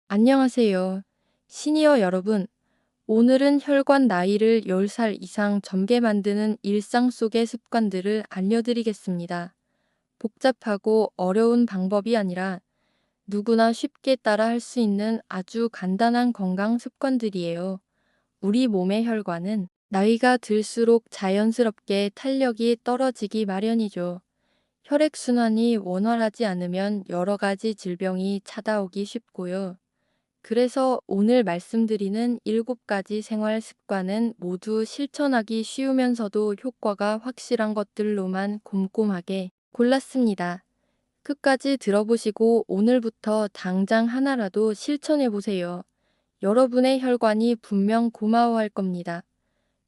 안녕하세요. 시니어 여러분, 오늘은 혈관 나이를 10살 이상 젊게 만드는 일상 속의 습관들을 알려드리겠습니다. 복잡하고 어려운 방법이 아니라 누구나 쉽게 따라 할 수 있는 아주 간단한 건강 습관들이에요. 우리 몸의 혈관은 나이가 들수록 자연스럽게 탄력이 떨어지기 마련이죠. 혈액순환이 원활하지 않으면 여러 가지 질병이 찾아오기 쉽고요. 그래서 오늘 말씀드리는 7가지 생활 습관은 모두 실천하기 쉬우면서도 효과가 확실한 것들로만 꼼꼼하게 골랐습니다. 끝까지 들어보시고 오늘부터 당장 하나라도 실천해 보세요. 여러분의 혈관이 분명 고마워할 겁니다.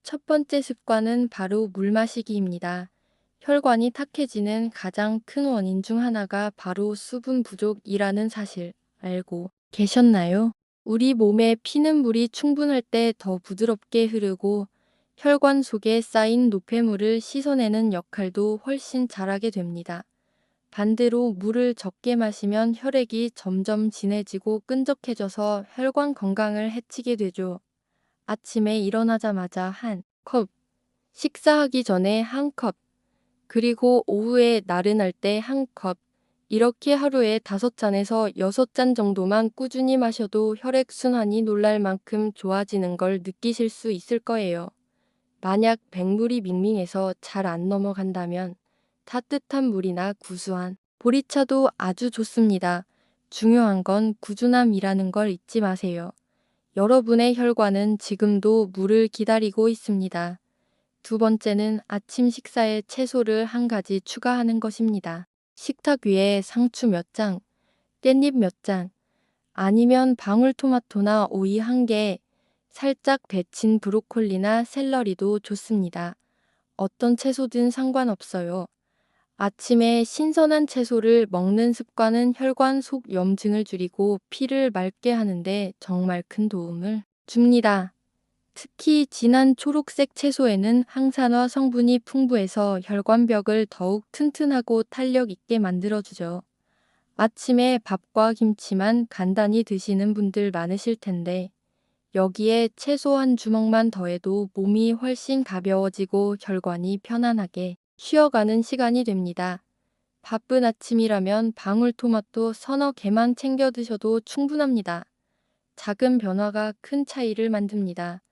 첫 번째 습관은 바로 물 마시기입니다. 혈관이 탁해지는 가장 큰 원인 중 하나가 바로 수분 부족이라는 사실 알고 계셨나요? 우리 몸에 피는 물이 충분할 때 더 부드럽게 흐르고 혈관 속에 쌓인 노폐물을 씻어내는 역할도 훨씬 잘하게 됩니다. 반대로 물을 적게 마시면 혈액이 점점 진해지고 끈적해져서 혈관 건강을 해치게 되죠. 아침에 일어나자마자 한 컵, 식사하기 전에 한 컵, 그리고 오후에 나른할 때 한 컵, 이렇게 하루에 5잔에서 6잔 정도만 꾸준히 마셔도 혈액순환이 놀랄 만큼 좋아지는 걸 느끼실 수 있을 거예요. 만약 백물이 밍밍해서 잘 안 넘어간다면 따뜻한 물이나 구수한 보리차도 아주 좋습니다. 중요한 건 꾸준함이라는 걸 잊지 마세요. 여러분의 혈관은 지금도 물을 기다리고 있습니다. 두 번째는 아침 식사에 채소를 한 가지 추가하는 것입니다. 식탁 위에 상추 몇 장, 깻잎 몇 장, 아니면 방울토마토나 오이 한 개, 살짝 데친 브로콜리나 샐러리도 좋습니다. 어떤 채소든 상관없어요. 아침에 신선한 채소를 먹는 습관은 혈관 속 염증을 줄이고 피를 맑게 하는데 정말 큰 도움을 줍니다. 특히 진한 초록색 채소에는 항산화 성분이 풍부해서 혈관벽을 더욱 튼튼하고 탄력 있게 만들어주죠. 아침에 밥과 김치만 간단히 드시는 분들 많으실 텐데 여기에 채소 한 주먹만 더해도 몸이 훨씬 가벼워지고 혈관이 편안하게 쉬어가는 시간이 됩니다. 바쁜 아침이라면 방울토마토 서너 개만 챙겨 드셔도 충분합니다. 작은 변화가 큰 차이를 만듭니다.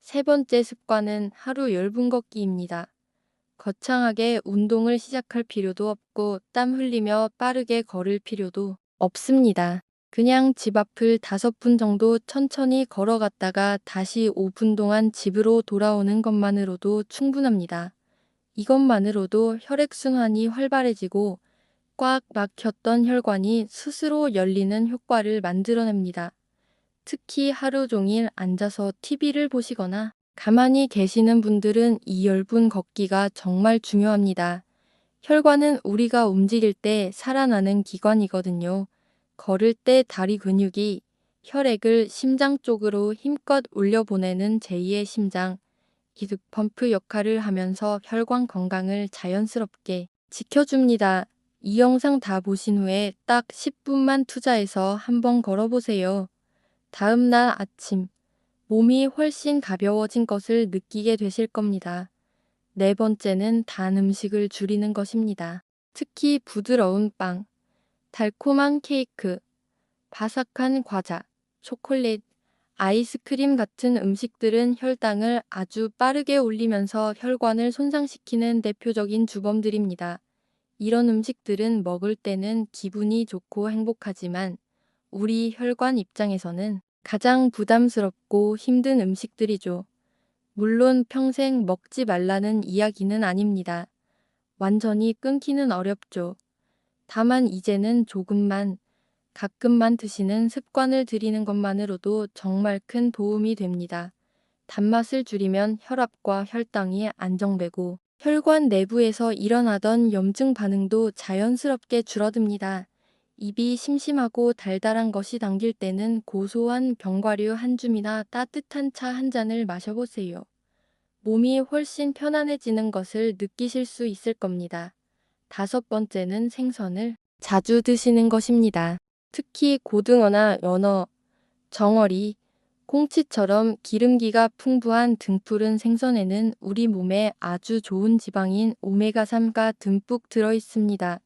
세 번째 습관은 하루 10분 걷기입니다. 거창하게 운동을 시작할 필요도 없고 땀 흘리며 빠르게 걸을 필요도 없습니다. 그냥 집 앞을 5분 정도 천천히 걸어갔다가 다시 5분 동안 집으로 돌아오는 것만으로도 충분합니다. 이것만으로도 혈액순환이 활발해지고 꽉 막혔던 혈관이 스스로 열리는 효과를 만들어냅니다. 특히 하루 종일 앉아서 TV를 보시거나 가만히 계시는 분들은 이 10분 걷기가 정말 중요합니다. 혈관은 우리가 움직일 때 살아나는 기관이거든요. 걸을 때 다리 근육이 혈액을 심장 쪽으로 힘껏 올려보내는 제2의 심장, 기득 펌프 역할을 하면서 혈관 건강을 자연스럽게 지켜줍니다. 이 영상 다 보신 후에 딱 10분만 투자해서 한번 걸어보세요. 다음 날 아침, 몸이 훨씬 가벼워진 것을 느끼게 되실 겁니다. 네 번째는 단 음식을 줄이는 것입니다. 특히 부드러운 빵, 달콤한 케이크, 바삭한 과자, 초콜릿, 아이스크림 같은 음식들은 혈당을 아주 빠르게 올리면서 혈관을 손상시키는 대표적인 주범들입니다. 이런 음식들은 먹을 때는 기분이 좋고 행복하지만 우리 혈관 입장에서는 가장 부담스럽고 힘든 음식들이죠. 물론 평생 먹지 말라는 이야기는 아닙니다. 완전히 끊기는 어렵죠. 다만 이제는 조금만, 가끔만 드시는 습관을 들이는 것만으로도 정말 큰 도움이 됩니다. 단맛을 줄이면 혈압과 혈당이 안정되고 혈관 내부에서 일어나던 염증 반응도 자연스럽게 줄어듭니다. 입이 심심하고 달달한 것이 당길 때는 고소한 견과류 한 줌이나 따뜻한 차 한 잔을 마셔보세요. 몸이 훨씬 편안해지는 것을 느끼실 수 있을 겁니다. 다섯 번째는 생선을 자주 드시는 것입니다. 특히 고등어나 연어, 정어리, 콩치처럼 기름기가 풍부한 등푸른 생선에는 우리 몸에 아주 좋은 지방인 오메가3가 듬뿍 들어 있습니다.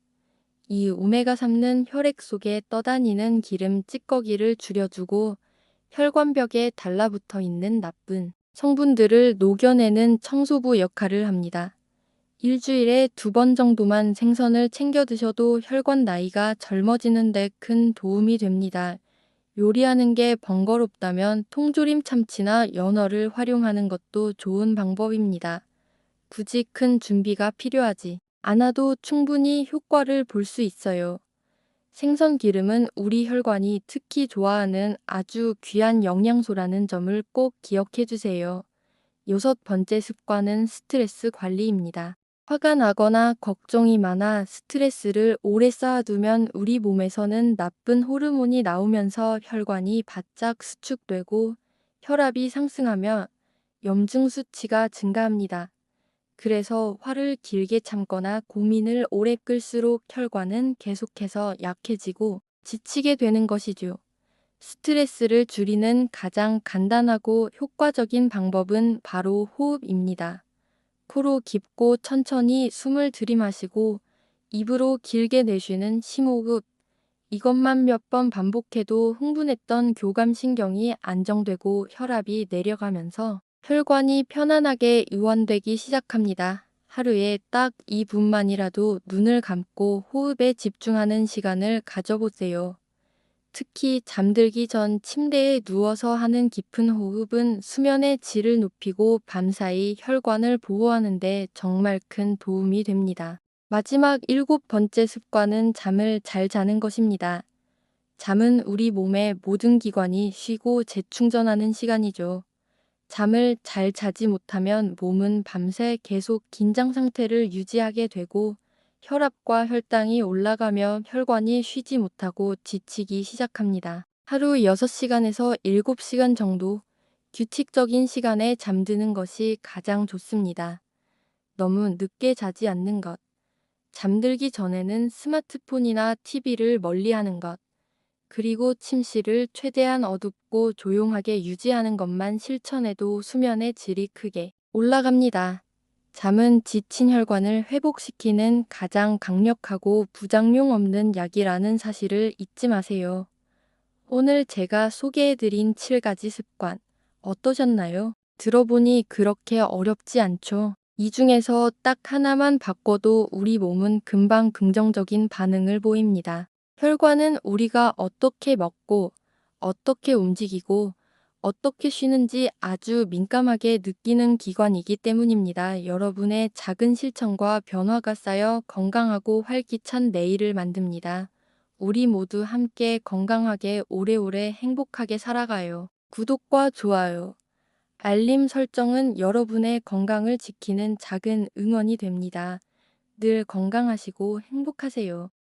이 오메가3는 혈액 속에 떠다니는 기름 찌꺼기를 줄여주고 혈관벽에 달라붙어 있는 나쁜 성분들을 녹여내는 청소부 역할을 합니다. 일주일에 2번 정도만 생선을 챙겨 드셔도 혈관 나이가 젊어지는 데 큰 도움이 됩니다. 요리하는 게 번거롭다면 통조림 참치나 연어를 활용하는 것도 좋은 방법입니다. 굳이 큰 준비가 필요하지 않아도 충분히 효과를 볼 수 있어요. 생선 기름은 우리 혈관이 특히 좋아하는 아주 귀한 영양소라는 점을 꼭 기억해 주세요. 6번째 습관은 스트레스 관리입니다. 화가 나거나 걱정이 많아 스트레스를 오래 쌓아두면 우리 몸에서는 나쁜 호르몬이 나오면서 혈관이 바짝 수축되고 혈압이 상승하며 염증 수치가 증가합니다. 그래서 화를 길게 참거나 고민을 오래 끌수록 혈관은 계속해서 약해지고 지치게 되는 것이죠. 스트레스를 줄이는 가장 간단하고 효과적인 방법은 바로 호흡입니다. 코로 깊고 천천히 숨을 들이마시고 입으로 길게 내쉬는 심호흡. 이것만 몇 번 반복해도 흥분했던 교감신경이 안정되고 혈압이 내려가면서 혈관이 편안하게 이완되기 시작합니다. 하루에 딱 2분만이라도 눈을 감고 호흡에 집중하는 시간을 가져보세요. 특히 잠들기 전 침대에 누워서 하는 깊은 호흡은 수면의 질을 높이고 밤사이 혈관을 보호하는 데 정말 큰 도움이 됩니다. 마지막 7번째 습관은 잠을 잘 자는 것입니다. 잠은 우리 몸의 모든 기관이 쉬고 재충전하는 시간이죠. 잠을 잘 자지 못하면 몸은 밤새 계속 긴장 상태를 유지하게 되고 혈압과 혈당이 올라가며 혈관이 쉬지 못하고 지치기 시작합니다. 하루 6시간에서 7시간 정도 규칙적인 시간에 잠드는 것이 가장 좋습니다. 너무 늦게 자지 않는 것. 잠들기 전에는 스마트폰이나 TV를 멀리하는 것. 그리고 침실을 최대한 어둡고 조용하게 유지하는 것만 실천해도 수면의 질이 크게 올라갑니다. 잠은 지친 혈관을 회복시키는 가장 강력하고 부작용 없는 약이라는 사실을 잊지 마세요. 오늘 제가 소개해드린 7가지 습관 어떠셨나요? 들어보니 그렇게 어렵지 않죠? 이 중에서 딱 하나만 바꿔도 우리 몸은 금방 긍정적인 반응을 보입니다. 혈관은 우리가 어떻게 먹고, 어떻게 움직이고, 어떻게 쉬는지 아주 민감하게 느끼는 기관이기 때문입니다. 여러분의 작은 실천과 변화가 쌓여 건강하고 활기찬 내일을 만듭니다. 우리 모두 함께 건강하게 오래오래 행복하게 살아가요. 구독과 좋아요, 알림 설정은 여러분의 건강을 지키는 작은 응원이 됩니다. 늘 건강하시고 행복하세요.